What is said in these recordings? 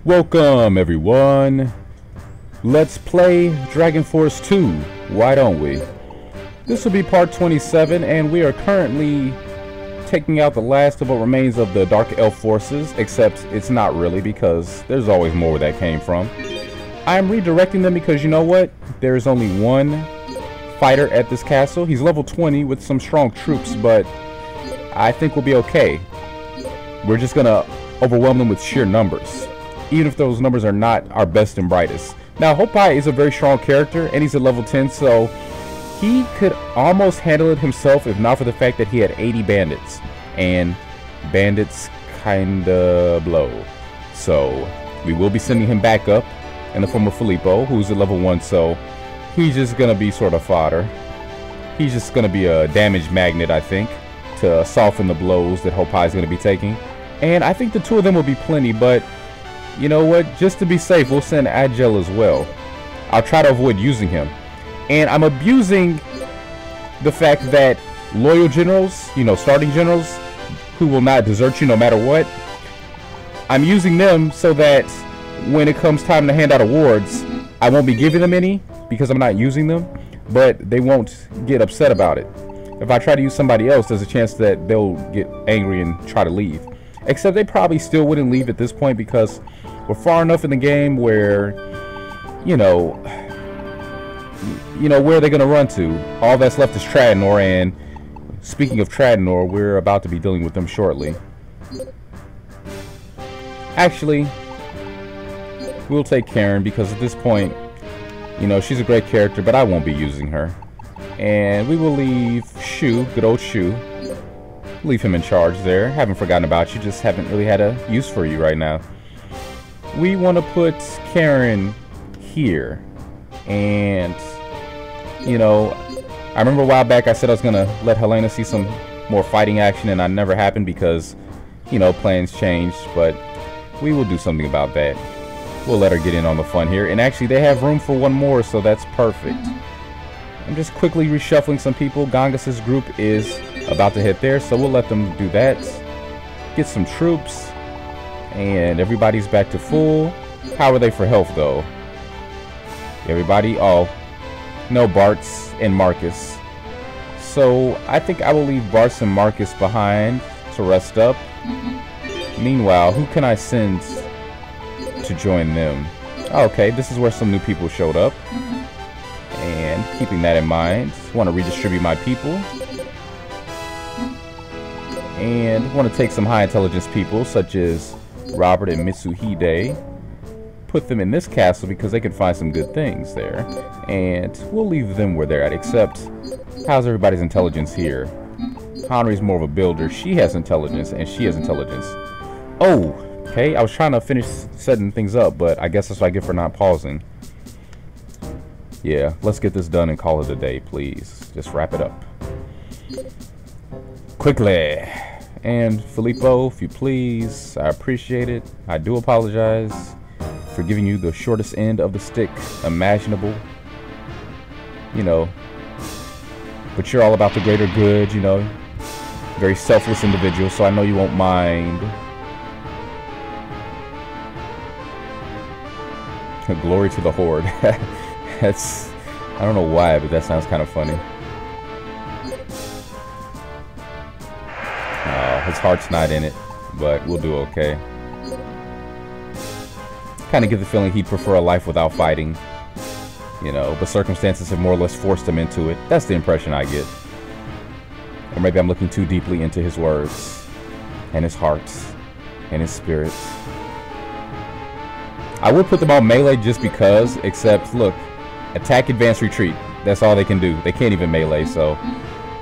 Welcome everyone. Let's play Dragon Force 2. Why don't we? This will be part 27 and we are currently taking out the last of what remains of the Dark Elf forces, except it's not really because there's always more where that came from. I'm redirecting them because you know what? There's only one fighter at this castle. He's level 20 with some strong troops, but I think we'll be okay. We're just gonna overwhelm them with sheer numbers, even if those numbers are not our best and brightest. Now, Hopai is a very strong character, and he's at level 10, so he could almost handle it himself if not for the fact that he had 80 bandits, and bandits kinda blow. So we will be sending him back up in the form of Filippo, who's at level 1, so he's just gonna be sort of fodder. He's just gonna be a damage magnet, I think, to soften the blows that Hopai is gonna be taking. And I think the two of them will be plenty, but you know what? Just to be safe, we'll send Agile as well. I'll try to avoid using him. And I'm abusing the fact that loyal generals, you know, starting generals, who will not desert you no matter what, I'm using them so that when it comes time to hand out awards, I won't be giving them any because I'm not using them, but they won't get upset about it. If I try to use somebody else, there's a chance that they'll get angry and try to leave. Except they probably still wouldn't leave at this point because we're far enough in the game where, you know, where are they going to run to? All that's left is Tradanor, and speaking of Tradanor, we're about to be dealing with them shortly. Actually, we'll take Karen because at this point, you know, she's a great character, but I won't be using her. And we will leave Shu, good old Shu. Leave him in charge there. Haven't forgotten about you, just haven't really had a use for you right now. We want to put Karen here. And, you know, I remember a while back I said I was going to let Helena see some more fighting action, and that never happened because, you know, plans changed. But we will do something about that. We'll let her get in on the fun here. And actually, they have room for one more, so that's perfect. I'm just quickly reshuffling some people. Gangas's group is about to hit there, so we'll let them do that. Get some troops, and everybody's back to full. How are they for health, though? Everybody? Oh, no Bart's and Marcus. So I think I will leave Bart's and Marcus behind to rest up. Meanwhile, who can I send to join them? Okay, this is where some new people showed up. And keeping that in mind, want to redistribute my people. And want to take some high intelligence people such as Robert and Mitsuhide. Put them in this castle because they can find some good things there. And we'll leave them where they're at, except how's everybody's intelligence here? Henry's more of a builder. She has intelligence and she has intelligence. Oh, okay. I was trying to finish setting things up, but I guess that's what I get for not pausing. Yeah, let's get this done and call it a day, please. Just wrap it up. Quickly. And Filippo, if you please, I appreciate it. I do apologize for giving you the shortest end of the stick imaginable. You know, but you're all about the greater good, you know. Very selfless individual, so I know you won't mind. Glory to the Horde. That's, I don't know why, but that sounds kind of funny. His heart's not in it, but we'll do okay. Kind of get the feeling he'd prefer a life without fighting, you know, but circumstances have more or less forced him into it. That's the impression I get. Or maybe I'm looking too deeply into his words, and his heart, and his spirit. I would put them all melee just because, except, look, attack, advance, retreat. That's all they can do. They can't even melee, so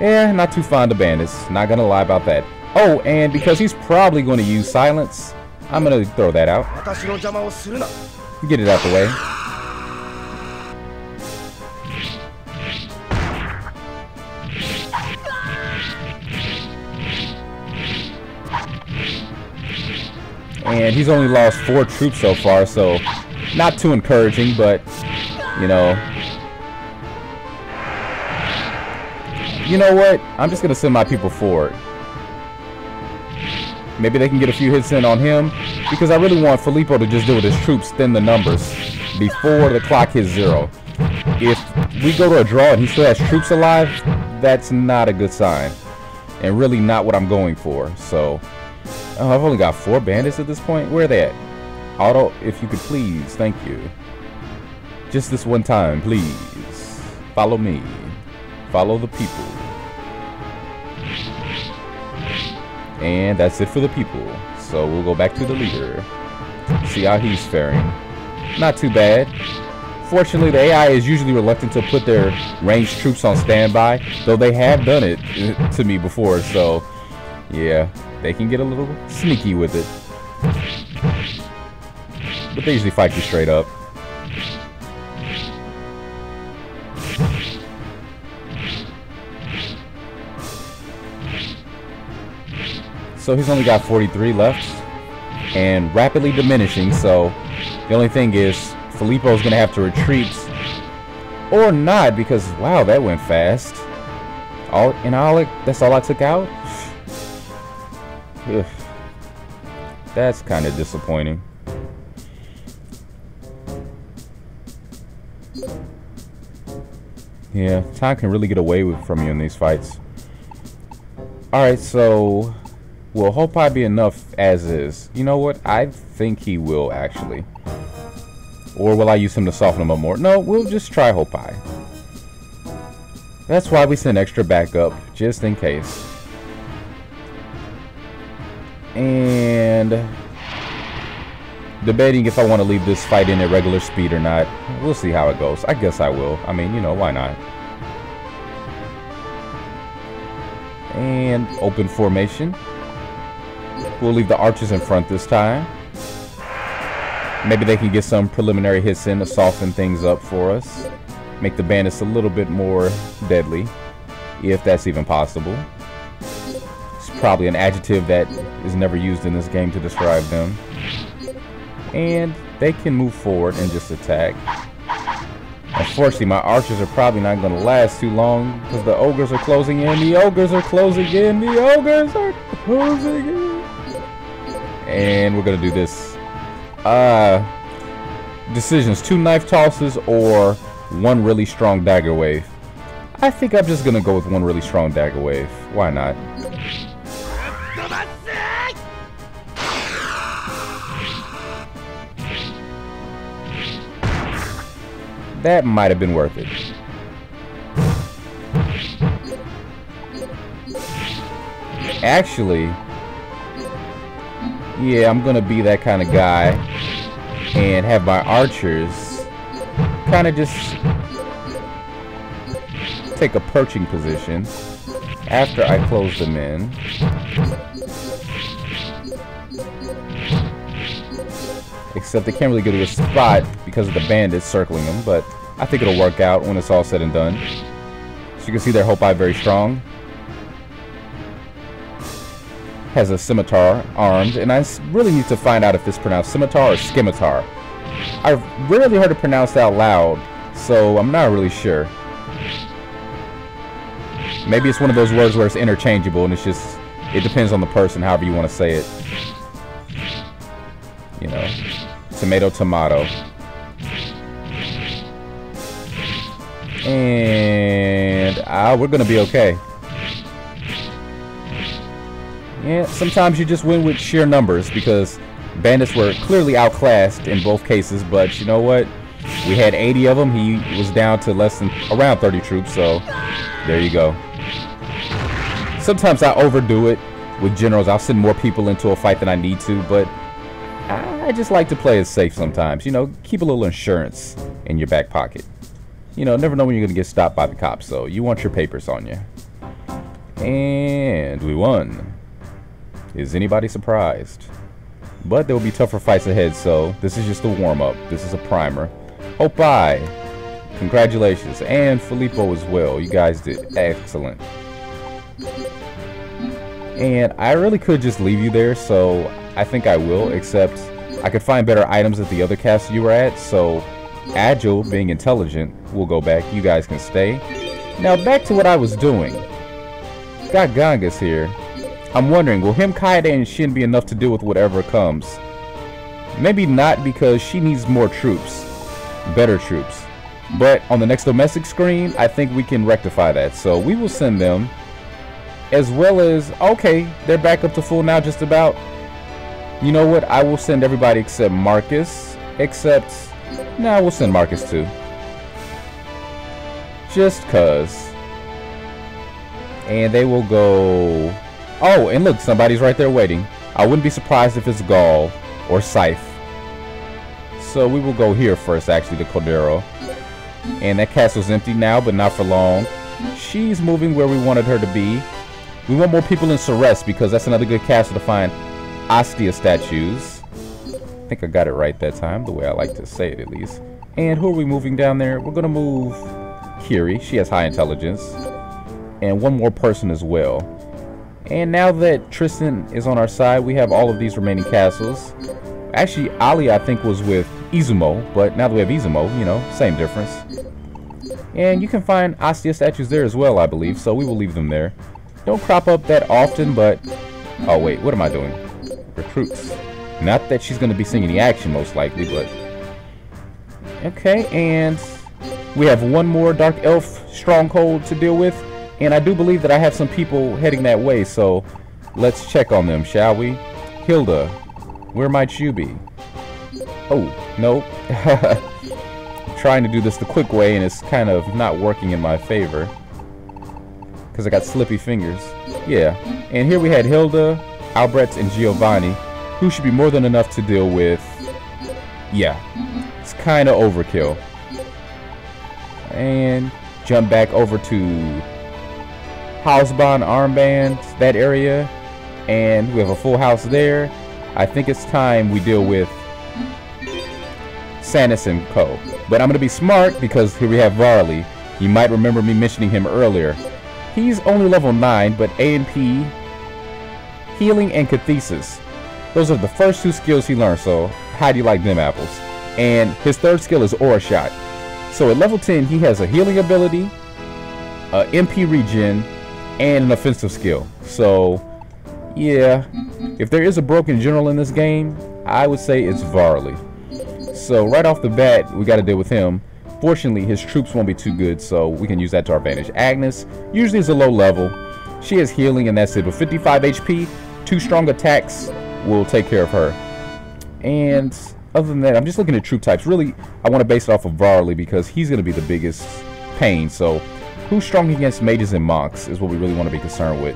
yeah, not too fond of bandits. Not gonna lie about that. Oh, and because he's probably going to use silence, I'm gonna throw that out. Get it out the way. And he's only lost 4 troops so far, so not too encouraging, but you know what? I'm just gonna send my people forward. Maybe they can get a few hits in on him, because I really want Filippo to just deal with his troops, thin the numbers, before the clock hits 0. If we go to a draw and he still has troops alive, that's not a good sign. And really not what I'm going for. So, oh, I've only got 4 bandits at this point. Where are they at? Auto, if you could please, thank you. Just this one time, please. Follow me. Follow the people. And that's it for the people. So we'll go back to the leader. See how he's faring. Not too bad. Fortunately, the AI is usually reluctant to put their ranged troops on standby, though they have done it to me before, so yeah, they can get a little sneaky with it. But they usually fight you straight up. So he's only got 43 left and rapidly diminishing, so the only thing is Filippo's gonna have to retreat or not, because wow, that went fast. That's all I took out. Ugh. That's kind of disappointing. Yeah, time can really get away from you in these fights. Alright, so will Hopai be enough as is? You know what? I think he will, actually. Or will I use him to soften him up more? No, we'll just try Hopai. That's why we send extra backup, just in case. And debating if I want to leave this fight in at regular speed or not. We'll see how it goes. I guess I will. I mean, you know, why not? And open formation. We'll leave the archers in front this time. Maybe they can get some preliminary hits in to soften things up for us. Make the bandits a little bit more deadly, if that's even possible. It's probably an adjective that is never used in this game to describe them. And they can move forward and just attack. Unfortunately, my archers are probably not going to last too long, because the ogres are closing in. The ogres are closing in. The ogres are closing in. And we're going to do this. Decisions: 2 knife tosses or 1 really strong dagger wave. I think I'm just gonna go with 1 really strong dagger wave. Why not? That might have been worth it. Actually, yeah, I'm gonna be that kind of guy and have my archers kind of just take a perching position after I close them in. Except they can't really get to a spot because of the bandits circling them, but I think it'll work out when it's all said and done. So you can see their Hopai very strong. Has a scimitar armed, and I really need to find out if this is pronounced scimitar or scimitar. I've rarely heard it pronounced out loud, so I'm not really sure. Maybe it's one of those words where it's interchangeable, and it depends on the person, however you want to say it. You know, tomato, tomato. And we're gonna be okay. Yeah, sometimes you just win with sheer numbers, because bandits were clearly outclassed in both cases, but you know what? We had 80 of them. He was down to around 30 troops, so there you go. Sometimes I overdo it with generals. I'll send more people into a fight than I need to, but I just like to play it safe sometimes. You know, keep a little insurance in your back pocket. You know, never know when you're going to get stopped by the cops, so you want your papers on you. And we won. Is anybody surprised? But there will be tougher fights ahead, so this is just a warm-up. This is a primer. Hopai, congratulations. And Filippo as well. You guys did excellent. And I really could just leave you there, so I think I will, except I could find better items at the other castle you were at, so Agile, being intelligent, will go back. You guys can stay. Now back to what I was doing. Got Gangas here. I'm wondering, will him, Kaede, and Shen be enough to deal with whatever comes? Maybe not, because she needs more troops. Better troops. But on the next domestic screen, I think we can rectify that. So we will send them. As well as, okay, they're back up to full now just about. You know what? I will send everybody except Marcus. Nah, we'll send Marcus too. Just cuz. And they will go... Oh, and look, somebody's right there waiting. I wouldn't be surprised if it's Gaul or Scythe. So we will go here first, actually, to Cordero. And that castle's empty now, but not for long. She's moving where we wanted her to be. We want more people in Ceres because that's another good castle to find Ostia statues. I think I got it right that time, the way I like to say it at least. And who are we moving down there? We're going to move Kiri. She has high intelligence. And one more person as well. And now that Tristan is on our side, we have all of these remaining castles. Actually, Ali, I think, was with Izumo. But now that we have Izumo, you know, same difference. And you can find Ostia statues there as well, I believe. So we will leave them there. Don't crop up that often, but... Oh, wait. What am I doing? Recruits. Not that she's going to be seeing any action, most likely, but... Okay, and... we have one more Dark Elf stronghold to deal with. And I do believe that I have some people heading that way, so... let's check on them, shall we? Hilda, where might you be? Oh, no. I'm trying to do this the quick way, and it's kind of not working in my favor. Because I got slippy fingers. Yeah. And here we had Hilda, Albrecht, and Giovanni, who should be more than enough to deal with. Yeah. It's kind of overkill. And jump back over to Hausbahn, Armband, that area. And we have a full house there. I think it's time we deal with Sanis and Co. But I'm going to be smart because here we have Varley. You might remember me mentioning him earlier. He's only level 9, but A&P, Healing, and Cathesis. Those are the first two skills he learned, so how do you like them apples? And his third skill is Aura Shot. So at level 10, he has a healing ability, MP regen, and an offensive skill. So, yeah, if there is a broken general in this game, I would say it's Varley. So right off the bat, we got to deal with him. Fortunately, his troops won't be too good, so we can use that to our advantage. Agnes usually is a low level. She has healing, and that's it. But 55 HP, 2 strong attacks will take care of her. And other than that, I'm just looking at troop types. Really, I want to base it off of Varley because he's going to be the biggest pain. So who's strong against mages and monks is what we really want to be concerned with.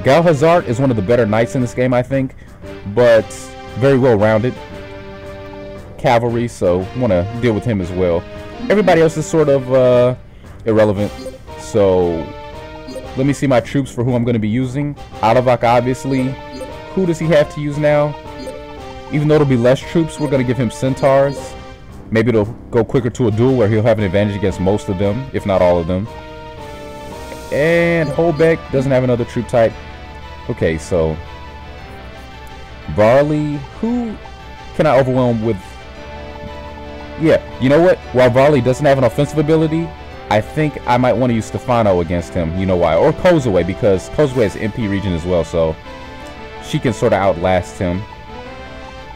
Gal Hazard is one of the better knights in this game, I think, but very well-rounded. Cavalry, so want to deal with him as well. Everybody else is sort of irrelevant. So let me see my troops for who I'm going to be using. Adavak, obviously. Who does he have to use now? Even though it'll be less troops, we're going to give him centaurs. Maybe it'll go quicker to a duel where he'll have an advantage against most of them, if not all of them. And Holbeck doesn't have another troop type. Okay, so Varley, who can I overwhelm with? Yeah, you know what? While Varley doesn't have an offensive ability, I think I might want to use Stefano against him. You know why? Or Kozue, because Kozue has MP regen as well, so she can sort of outlast him.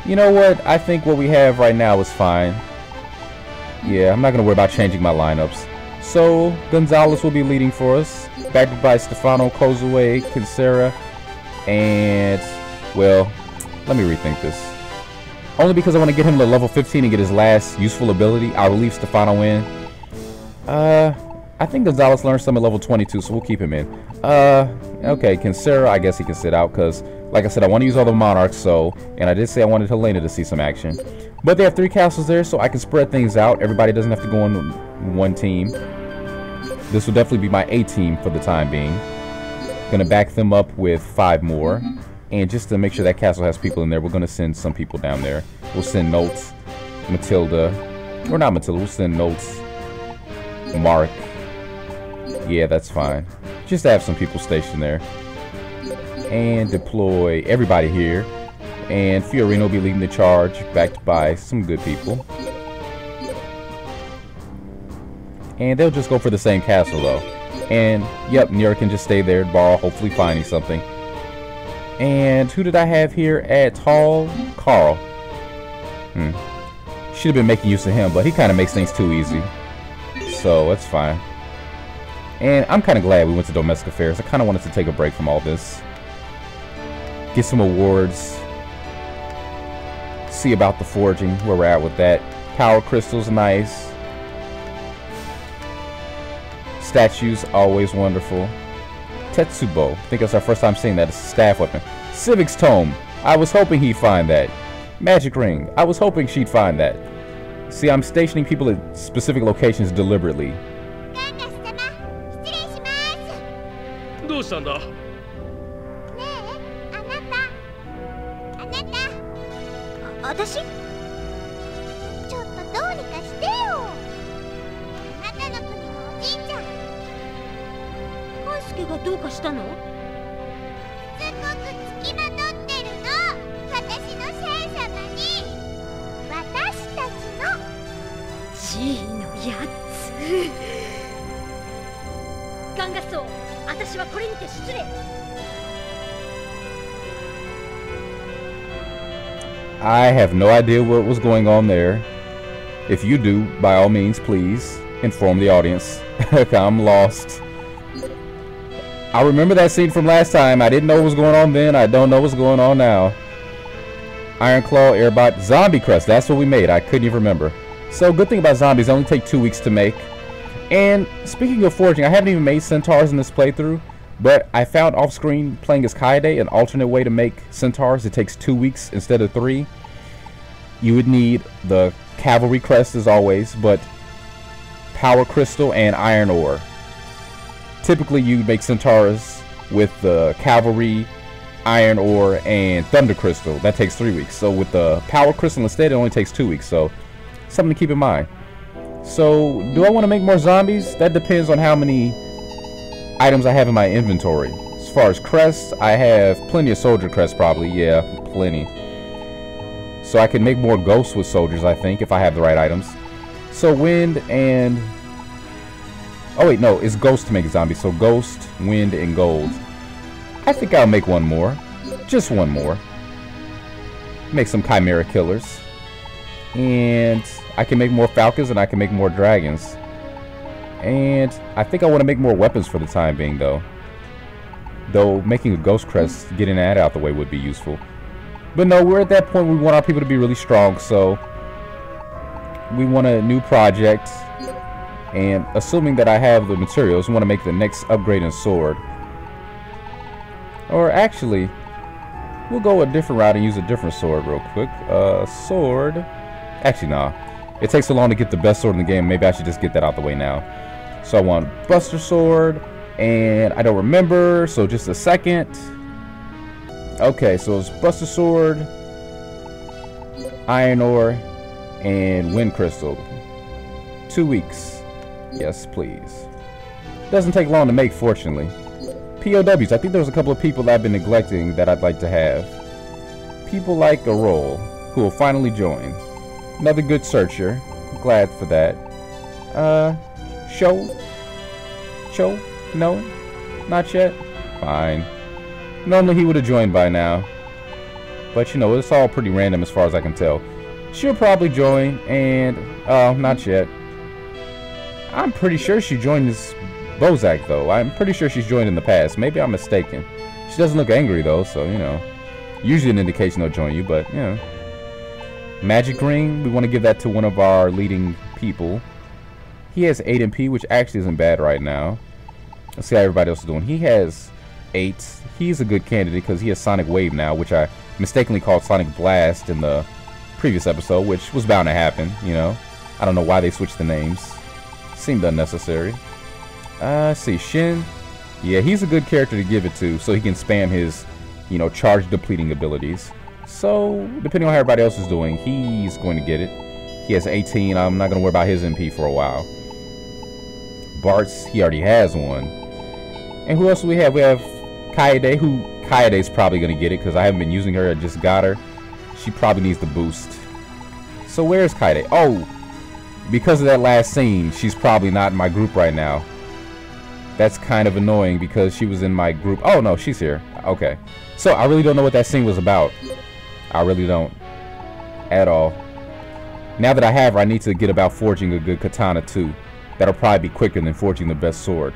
You know what? I think what we have right now is fine. Yeah, I'm not going to worry about changing my lineups. So, Gonzalez will be leading for us. Backed by Stefano, Kozue, Kinsera, and, well, let me rethink this. Only because I want to get him to level 15 and get his last useful ability. I'll leave Stefano in. I think Gonzalez learned some at level 22, so we'll keep him in. Okay, Kinsera, I guess he can sit out, because, like I said, I want to use all the monarchs, so, and I did say I wanted Helena to see some action. But they have 3 castles there, so I can spread things out. Everybody doesn't have to go on one team. This will definitely be my A team for the time being. Gonna back them up with 5 more. And just to make sure that castle has people in there, we're gonna send some people down there. We'll send Notes, Matilda, or not Matilda, we'll send Notes, Mark. Yeah, that's fine. Just to have some people stationed there. And deploy everybody here. And Fiorino will be leading the charge, backed by some good people. And they'll just go for the same castle though. And yep, Nira can just stay there, borrow, hopefully finding something. And who did I have here at Hall? Carl. Should have been making use of him, but he kind of makes things too easy. So, that's fine. And I'm kind of glad we went to Domestic Affairs. I kind of wanted to take a break from all this. Get some awards. See about the forging, where we're at with that. Power crystals, nice. Statues, always wonderful. Tetsubo, I think that's our first time seeing that. It's a staff weapon. Civics Tome, I was hoping he'd find that. Magic Ring, I was hoping she'd find that. See, I'm stationing people at specific locations deliberately. I have no idea what was going on there. If you do, by all means, please inform the audience. I'm lost. I remember that scene from last time. I didn't know what was going on then. I don't know what's going on now. Iron Claw, Airbot, Zombie Crest. That's what we made. I couldn't even remember. So, good thing about zombies, they only take 2 weeks to make. And speaking of forging, I haven't even made centaurs in this playthrough. But I found off screen playing as Kaede an alternate way to make centaurs. It takes 2 weeks instead of 3. You would need the cavalry crest as always, but power crystal and iron ore. Typically you make centaurs with the cavalry, iron ore, and thunder crystal. That takes 3 weeks. So with the power crystal instead, it only takes 2 weeks. So something to keep in mind. So do I want to make more zombies? That depends on how many items I have in my inventory. As far as crests, I have plenty of soldier crests probably. Yeah, plenty. So I can make more ghosts with soldiers, I think, if I have the right items. So wind and... oh wait, no, it's ghost to make zombies. So ghost, wind, and gold. I think I'll make one more. Just one more. Make some chimera killers. And I can make more falcons and I can make more dragons. And I think I want to make more weapons for the time being, though. Though making a ghost crest, getting that out the way would be useful. But no, we're at that point where we want our people to be really strong, so we want a new project. And assuming that I have the materials, we want to make the next upgrade in sword. Or actually, we'll go a different route and use a different sword real quick. Sword. Actually, nah. It takes so long to get the best sword in the game. Maybe I should just get that out the way now. So I want Buster Sword, and I don't remember, so just a second. Okay, so it's Buster Sword, Iron Ore, and Wind Crystal. 2 weeks. Yes, please. Doesn't take long to make, fortunately. POWs. I think there's a couple of people that I've been neglecting that I'd like to have. People like a role who will finally join. Another good searcher. Glad for that. Show? No? Not yet? Fine. Normally he would have joined by now. But you know, it's all pretty random as far as I can tell. She'll probably join, and... not yet. I'm pretty sure she joined this Bozak, though. I'm pretty sure she's joined in the past. Maybe I'm mistaken. She doesn't look angry, though, so, you know. Usually an indication they'll join you, but, you know. Magic Ring, we want to give that to one of our leading people. He has 8 MP, which actually isn't bad right now. Let's see how everybody else is doing. He has 8. He's a good candidate because he has Sonic Wave now, which I mistakenly called Sonic Blast in the previous episode, which was bound to happen, you know. I don't know why they switched the names. Seemed unnecessary. Let's see, Shen. Yeah, he's a good character to give it to, so he can spam his, you know, charge depleting abilities. So, depending on how everybody else is doing, he's going to get it. He has 18. I'm not going to worry about his MP for a while. Bart's, he already has one. And who else do we have? We have Kaede, who Kaede's probably going to get it because I haven't been using her. I just got her. She probably needs the boost. So where's Kaede? Oh, because of that last scene, she's probably not in my group right now. That's kind of annoying because she was in my group. Oh, no, she's here. Okay. So, I really don't know what that scene was about. I really don't. At all. Now that I have her, I need to get about forging a good katana, too. That'll probably be quicker than forging the best sword.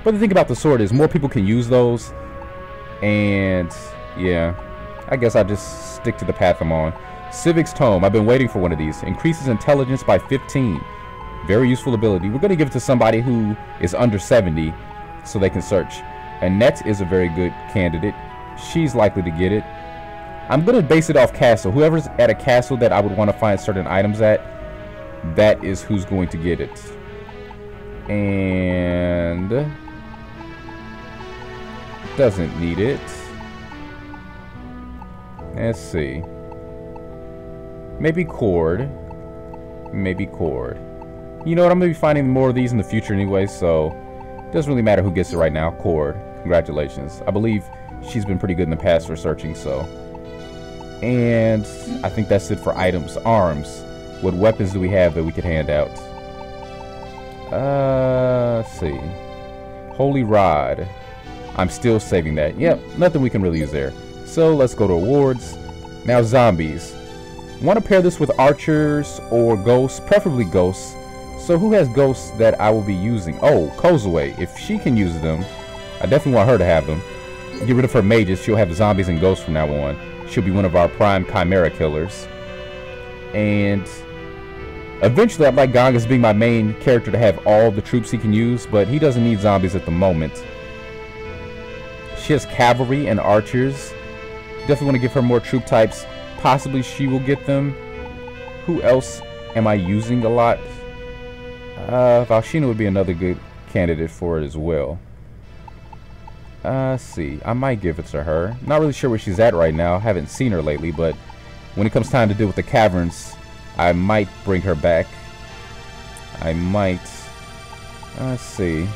But the thing about the sword is more people can use those. And, yeah. I guess I'll just stick to the path I'm on. Civic's Tome. I've been waiting for one of these. Increases intelligence by 15. Very useful ability. We're going to give it to somebody who is under 70 so they can search. Annette is a very good candidate. She's likely to get it. I'm going to base it off castle. Whoever's at a castle that I would want to find certain items at, that is who's going to get it. And doesn't need it. Let's see. Maybe Cord. Maybe Cord. You know what? I'm going to be finding more of these in the future anyway, so it doesn't really matter who gets it right now. Cord. Congratulations. I believe she's been pretty good in the past for searching, so. And I think that's it for items. Arms. What weapons do we have that we could hand out? Let's see. Holy Rod. I'm still saving that. Yep, nothing we can really use there. So let's go to awards. Now zombies. Want to pair this with archers or ghosts, preferably ghosts. So who has ghosts that I will be using? Oh, Kozue. If she can use them, I definitely want her to have them. Get rid of her mages. She'll have zombies and ghosts from now on. She'll be one of our prime chimera killers. And eventually I'd like Gangas being my main character to have all the troops he can use, but he doesn't need zombies at the moment. She has cavalry and archers. Definitely want to give her more troop types. Possibly she will get them. Who else am I using a lot? Valshina would be another good candidate for it as well. Let's see. I might give it to her. Not really sure where she's at right now. Haven't seen her lately, but when it comes time to deal with the caverns, I might bring her back. I might. Let's see.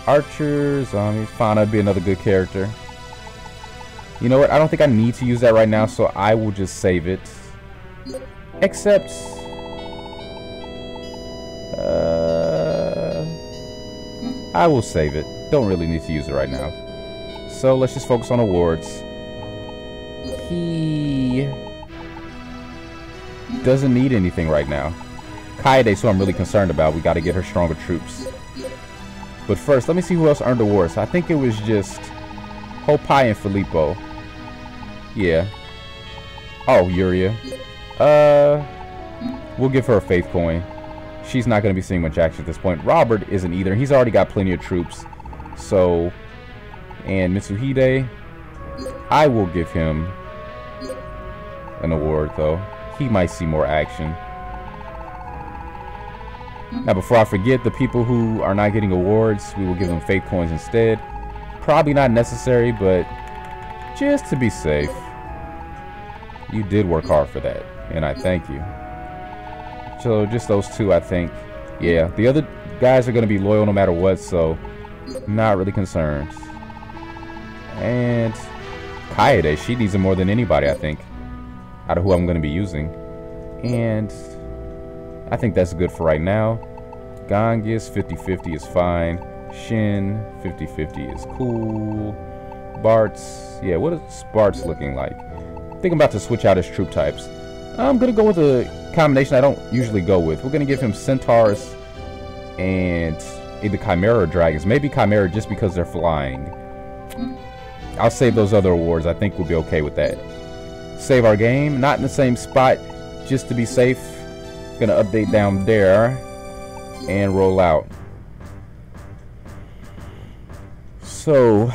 Archers, zombies. Fauna would be another good character. You know what? I don't think I need to use that right now, so I will just save it. Except I will save it. Don't really need to use it right now. So let's just focus on awards. He doesn't need anything right now. Kaede, so I'm really concerned about. We got to get her stronger troops. But first, let me see who else earned awards. I think it was just Hopai and Filippo. Yeah. Oh, Yuria. We'll give her a faith coin. She's not going to be seeing much action at this point. Robert isn't either. He's already got plenty of troops. So, and Mitsuhide, I will give him an award, though. He might see more action. Now, before I forget, the people who are not getting awards, we will give them faith coins instead. Probably not necessary, but just to be safe. You did work hard for that, and I thank you. So, just those two, I think. Yeah, the other guys are going to be loyal no matter what, so not really concerned. And Kaede, she needs it more than anybody, I think, out of who I'm going to be using. And I think that's good for right now. Gangas, 50-50 is fine. Shen, 50-50 is cool. Bart's, yeah, what is Bart's looking like? I think I'm about to switch out his troop types. I'm going to go with a combination I don't usually go with. We're going to give him centaurs and either chimera or dragons. Maybe chimera just because they're flying. I'll save those other awards. I think we'll be okay with that. Save our game. Not in the same spot, just to be safe. Going to update down there and roll out. So,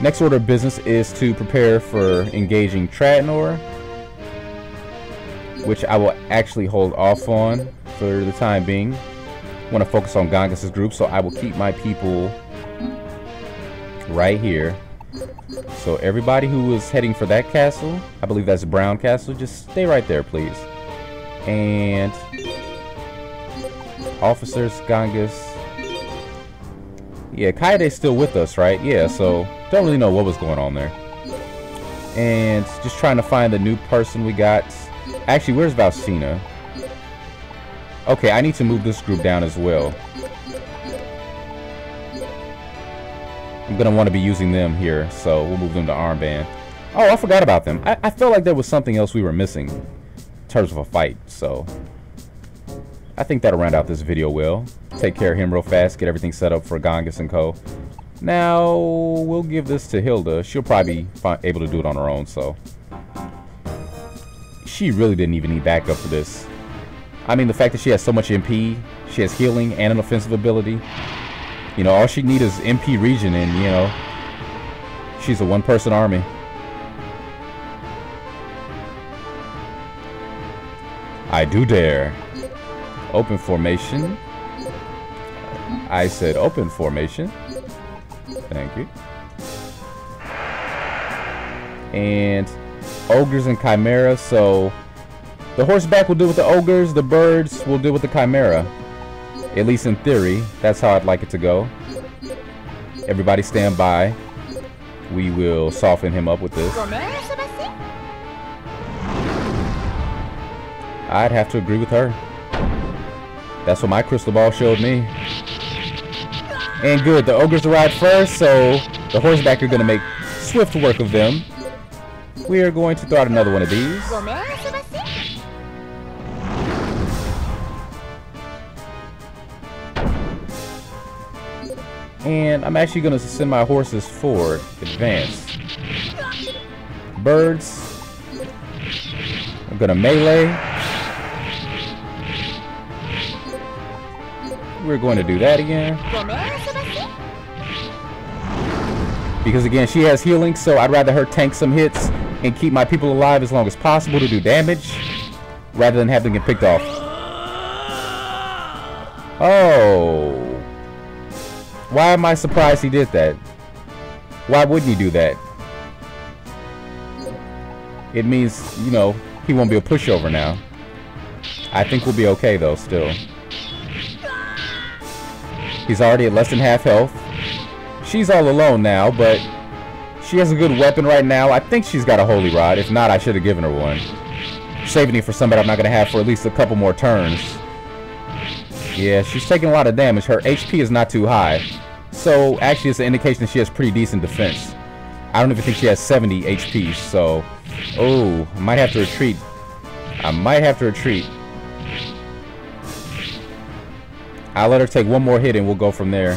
next order of business is to prepare for engaging Tradnor, which I will actually hold off on for the time being. I want to focus on Gangas' group, so I will keep my people right here. So everybody who is heading for that castle, I believe that's Brown Castle, just stay right there, please. And officers, Gangas. Yeah, Kaede's still with us, right? Yeah, so don't really know what was going on there. And just trying to find the new person we got. Actually, where's Valshina? Okay, I need to move this group down as well. I'm gonna want to be using them here, so we'll move them to armband. Oh, I forgot about them. I felt like there was something else we were missing in terms of a fight, so I think that'll round out this video well. Take care of him real fast, get everything set up for Gongus and co. Now, we'll give this to Hilda. She'll probably be able to do it on her own, so. She really didn't even need backup for this. I mean, the fact that she has so much MP, she has healing and an offensive ability. You know, all she needs is MP region and, you know, she's a one-person army. I do dare. Open formation. I said open formation. Thank you. And ogres and chimera. So the horseback will deal with the ogres. The birds will deal with the chimera. At least in theory. That's how I'd like it to go. Everybody stand by. We will soften him up with this. I'd have to agree with her. That's what my crystal ball showed me. And good, the ogres arrived first, so the horseback are going to make swift work of them. We are going to throw out another one of these. And I'm actually going to send my horses forward, advance. Birds. I'm going to melee. We're going to do that again. Because again, she has healing, so I'd rather her tank some hits and keep my people alive as long as possible to do damage, rather than have them get picked off. Oh. Why am I surprised he did that? Why wouldn't he do that? It means, you know, he won't be a pushover now. I think we'll be okay though, still. He's already at less than half health. She's all alone now, but she has a good weapon right now. I think she's got a holy rod. If not, I should have given her one. Saving it for somebody I'm not going to have for at least a couple more turns. Yeah, she's taking a lot of damage. Her HP is not too high. So, actually, it's an indication that she has pretty decent defense. I don't even think she has 70 HP, so... Oh, I might have to retreat. I might have to retreat. I'll let her take one more hit and we'll go from there.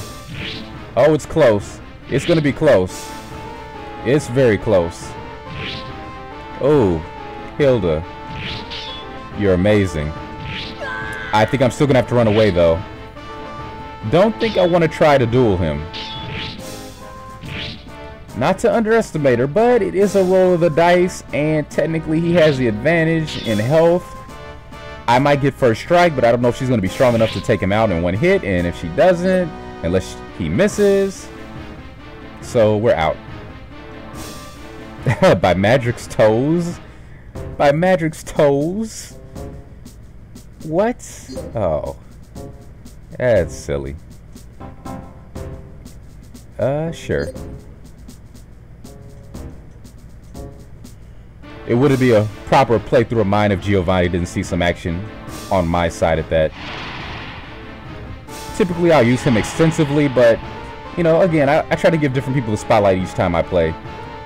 Oh, it's close. It's going to be close. It's very close. Oh, Hilda. You're amazing. I think I'm still going to have to run away, though. Don't think I want to try to duel him. Not to underestimate her, but it is a roll of the dice, and technically he has the advantage in health. I might get first strike, but I don't know if she's going to be strong enough to take him out in one hit, and if she doesn't, unless he misses. So we're out. By Madric's toes? By Madric's toes? What? Oh. That's silly. Sure. It wouldn't be a proper playthrough of mine if Giovanni didn't see some action on my side at that. Typically I'll use him extensively, but, you know, again, I try to give different people the spotlight each time I play.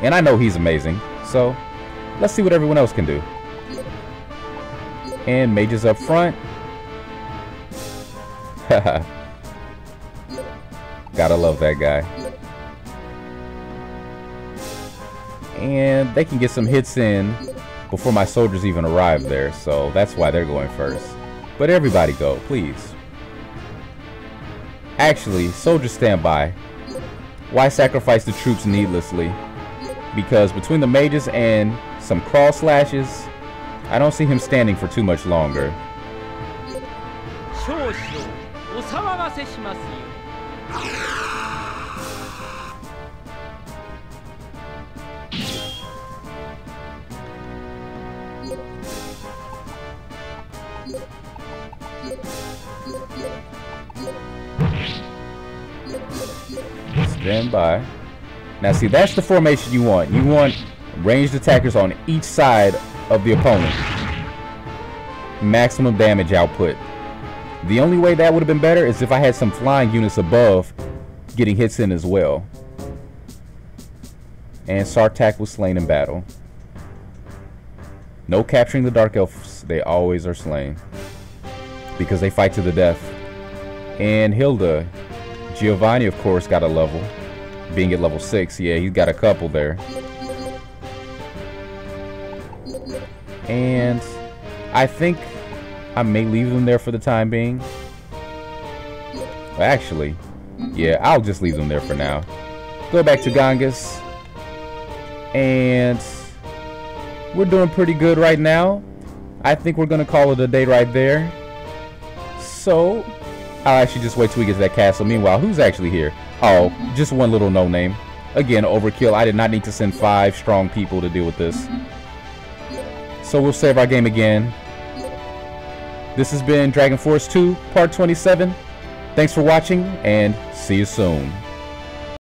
And I know he's amazing, so let's see what everyone else can do. And mages up front. Haha. Gotta love that guy. And they can get some hits in before my soldiers even arrive there, so that's why they're going first. But everybody go, please. Actually, soldiers stand by. Why sacrifice the troops needlessly? Because between the mages and some cross slashes, I don't see him standing for too much longer. Stand by. Now see, that's the formation you want. You want ranged attackers on each side of the opponent. Maximum damage output. The only way that would have been better is if I had some flying units above getting hits in as well. And Sartak was slain in battle. No capturing the Dark Elves. They always are slain. Because they fight to the death. And Hilda. Giovanni, of course, got a level. Being at level 6. Yeah, he's got a couple there. And I think I may leave them there for the time being. Actually, yeah, I'll just leave them there for now. Go back to Ganges. And we're doing pretty good right now. I think we're going to call it a day right there. So, I'll actually just wait till we get to that castle. Meanwhile, who's actually here? Oh, just one little no-name. Again, overkill. I did not need to send 5 strong people to deal with this. So we'll save our game again. This has been Dragon Force 2, Part 27. Thanks for watching, and see you soon.